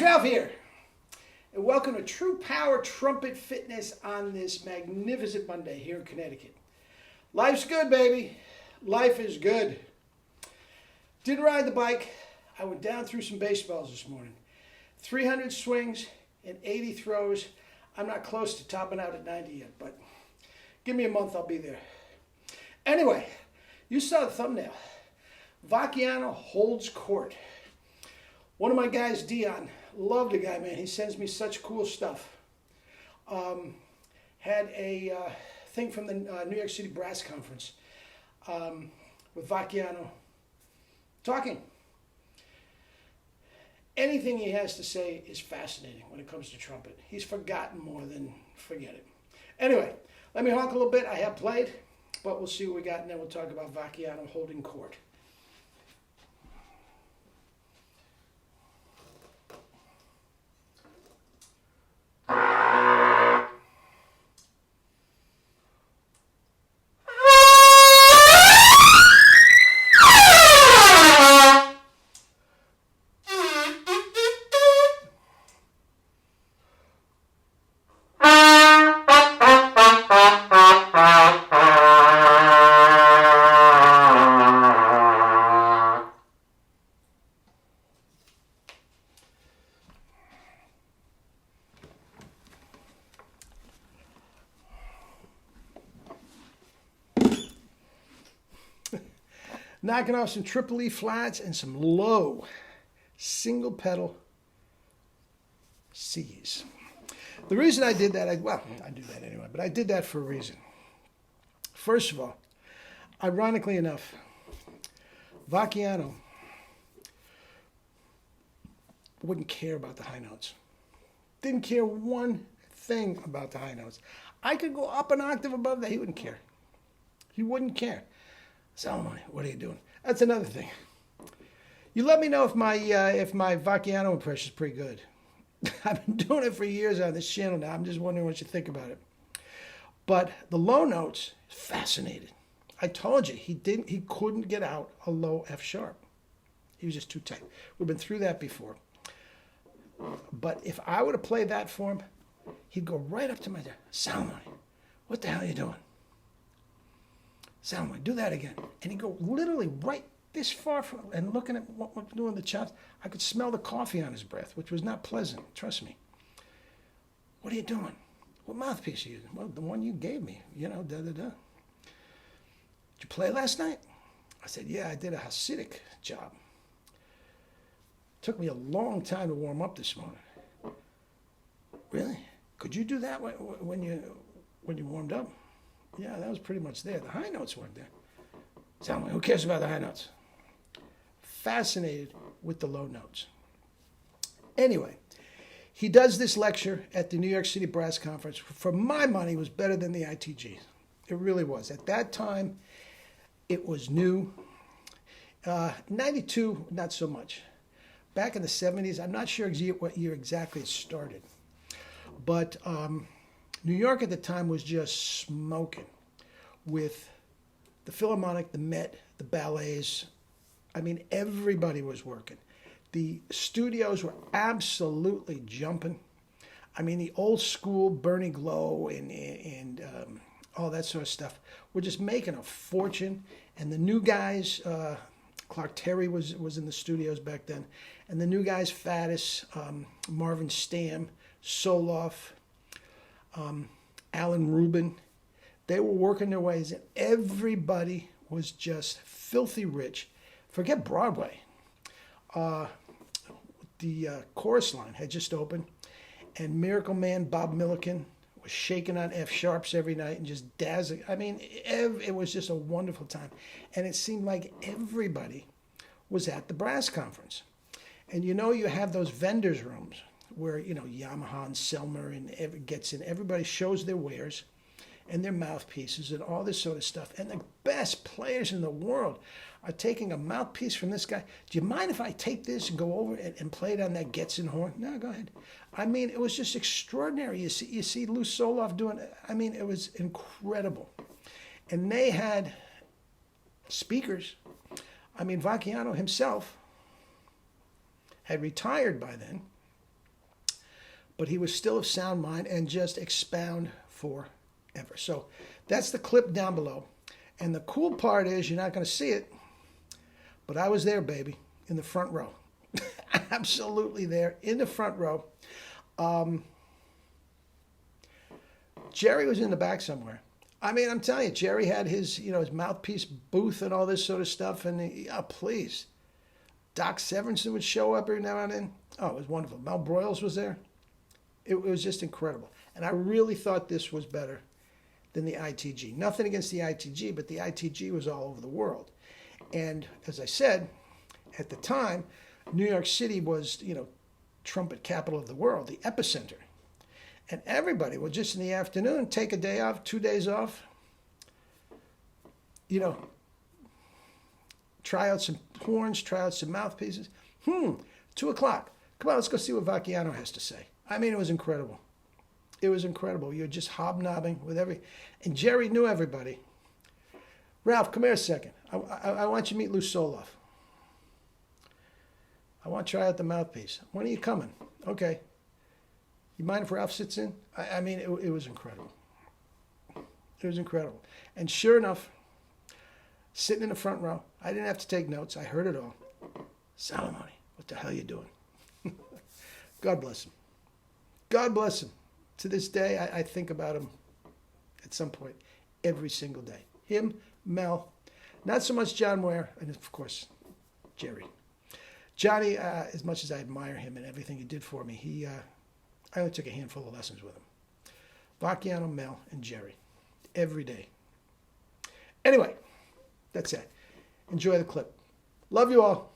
Ralph here, and welcome to True Power Trumpet Fitness on this magnificent Monday here in Connecticut. Life's good, baby. Life is good. Didn't ride the bike. I went down through some baseballs this morning. 300 swings and 80 throws. I'm not close to topping out at 90 yet, but give me a month, I'll be there. Anyway, you saw the thumbnail. Vacchiano holds court. One of my guys, Dion, love the guy, man. He sends me such cool stuff. Had a thing from the New York City Brass Conference with Vacchiano talking. Anything he has to say is fascinating when it comes to trumpet. He's forgotten more than forget it. Anyway, let me honk a little bit. I have played, but we'll see what we got, and then we'll talk about Vacchiano holding court. Knocking off some triple E flats and some low single pedal C's. The reason I did that, I do that anyway, but I did that for a reason. First of all, ironically enough, Vacchiano wouldn't care about the high notes. Didn't care one thing about the high notes. I could go up an octave above that, he wouldn't care. He wouldn't care. Salomone, what are you doing? That's another thing. You let me know if my Vacchiano impression is pretty good. I've been doing it for years on this channel now. I'm just wondering what you think about it. But the low notes, fascinated. I told you he couldn't get out a low F sharp. He was just too tight. We've been through that before. But if I were to play that for him, he'd go right up to my dad. Salomone, what the hell are you doing? Salomone, do that again. And he'd go literally right this far from, and looking at what we're doing the chops, I could smell the coffee on his breath, which was not pleasant, trust me. What are you doing? What mouthpiece are you using? Well, the one you gave me, da-da-da. Did you play last night? I said, yeah, I did a Hasidic job. Took me a long time to warm up this morning. Really? Could you do that when you warmed up? Yeah, that was pretty much there. The high notes weren't there. Tell me, who cares about the high notes? Fascinated with the low notes. Anyway, he does this lecture at the New York City Brass Conference. For my money, it was better than the ITG. It really was. At that time, it was new. 92, not so much. Back in the 70s, I'm not sure what year exactly it started. But New York at the time was just smoking with the Philharmonic, the Met, the ballets. I mean, everybody was working. The studios were absolutely jumping. I mean, the old school Bernie Glow and all that sort of stuff were just making a fortune. And the new guys, Clark Terry was in the studios back then, and the new guys, Faddis, Marvin Stamm, Soloff, Alan Rubin, they were working their ways, and everybody was just filthy rich. Forget Broadway. The chorus line had just opened, and Miracle Man Bob Milliken was shaking on F sharps every night and just dazzling. I mean, it was just a wonderful time, and it seemed like everybody was at the brass conference. And you have those vendors' rooms where, Yamaha and Selmer and gets in. Everybody shows their wares and their mouthpieces and all this sort of stuff. And the best players in the world are taking a mouthpiece from this guy. Do you mind if I take this and go over and play it on that Getzen horn? No, go ahead. I mean, it was just extraordinary. You see Lou Soloff doing it. I mean, it was incredible. And they had speakers. I mean, Vacchiano himself had retired by then. but he was still of sound mind and just expound forever. So that's the clip down below. And the cool part is you're not going to see it, but I was there, baby, in the front row. Absolutely there in the front row. Jerry was in the back somewhere. I mean, I'm telling you, Jerry had his, his mouthpiece booth and all this sort of stuff. And please, Doc Severinsen would show up every now and then. Oh, it was wonderful. Mel Broyles was there. It was just incredible. And I really thought this was better than the ITG. Nothing against the ITG, but the ITG was all over the world. And as I said, at the time, New York City was, trumpet capital of the world, the epicenter. And everybody would just in the afternoon take a day off, 2 days off, try out some horns, try out some mouthpieces. 2 o'clock. Come on, let's go see what Vacchiano has to say. I mean, it was incredible. It was incredible. You're just hobnobbing with and Jerry knew everybody. Ralph, come here a second. I want you to meet Lou Soloff. I want to try out the mouthpiece. When are you coming? Okay. You mind if Ralph sits in? I mean, it was incredible. It was incredible. And sure enough, sitting in the front row, I didn't have to take notes. I heard it all. Salamoni, what the hell are you doing? God bless him. God bless him. To this day, I think about him at some point every single day. Him, Mel, not so much John Ware, and of course, Jerry. Johnny, as much as I admire him and everything he did for me, I only took a handful of lessons with him. Vacchiano, Mel, and Jerry. Every day. Anyway, that's it. Enjoy the clip. Love you all.